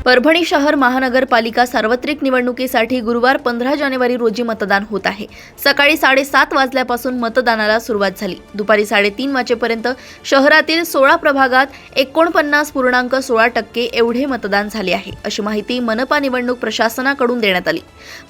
परभणी शहर महानगरपालिका सार्वत्रिक निवडणुकीसाठी गुरुवार 15 जानेवारी रोजी मतदान होत आहे। सकाळी 7:30 वाजल्यापासून मतदानाला सुरुवात झाली। दुपारी 3:30 वाजेपर्यंत शहरातील 16 प्रभागात 49.16% एवढे मतदान झाले आहे, अशी माहिती मनपा निवडणूक प्रशासनाकडून देण्यात आली।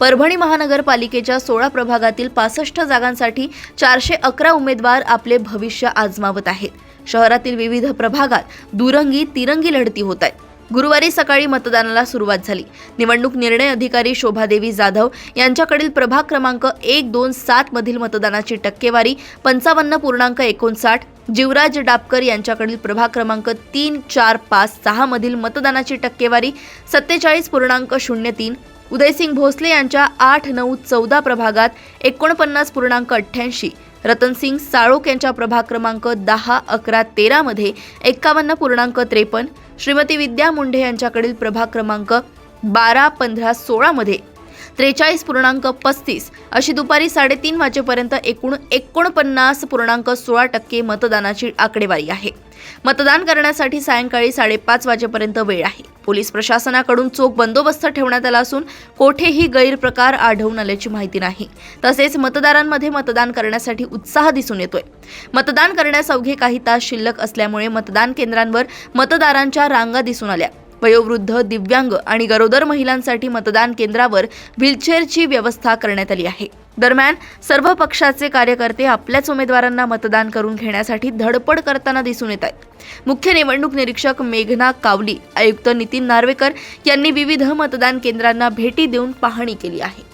परभणी महानगरपालिकेच्या 16 प्रभागातील 65 जागांसाठी 411 उमेदवार आपले भविष्य आजमावत आहेत। शहरातील विविध प्रभागात दुरंगी तिरंगी लढती होत आहेत। गुरुवारी सकाळी मतदानाला सुरुवात झाली। निवडणूक निर्णय अधिकारी शोभादेवी जाधव यांच्याकडील प्रभाग क्रमांक 1, 2, 7 मधील मतदानाची टक्केवारी 55.59, जीवराज डापकर यांच्याकडील प्रभाग क्रमांक 3, 4, 5, 6 मधील मतदानाची टक्केवारी 47.03, उदयसिंग भोसले यांच्या 8, 9, 14 प्रभागात 49.88, रतनसिंग साळोक यांच्या प्रभाग क्रमांक 10, 11, 13 मध्ये 51.53, श्रीमती विद्या मुंढे यांच्याकडील प्रभाग क्रमांक 12, 15, 16 मध्ये 43.35 अशी दुपारी 3:30 वाजेपर्यंत एकूण 49.16% मतदानाची आकडेवारी आहे। मतदान करण्यासाठी सायंकाळी 5:30 वाजेपर्यंत वेळ आहे। पोलीस प्रशासनाकडून चोख बंदोबस्त ठेवण्यात आला असून कोठेही गैरप्रकार आढळून आल्याची माहिती नाही। तसेच मतदारांमध्ये मतदान करण्यासाठी उत्साह दिसून येतोय। मतदान करण्यास अवघे काही तास शिल्लक असल्यामुळे मतदान केंद्रांवर मतदारांच्या रांगा दिसून आल्या। वयोवृद्ध, दिव्यांग आणि गरोदर महिलांसाठी मतदान केंद्रावर व्हीलचेअरची व्यवस्था करण्यात आली आहे। दरम्यान सर्व पक्षाचे कार्यकर्ते आपल्याच उमेदवारांना मतदान करून घेण्यासाठी धडपड करताना दिसून येत आहेत। मुख्य निवडणूक निरीक्षक मेघना कावली, आयुक्त नितीन नार्वेकर यांनी विविध मतदान केंद्रांना भेटी देऊन पाहणी केली आहे।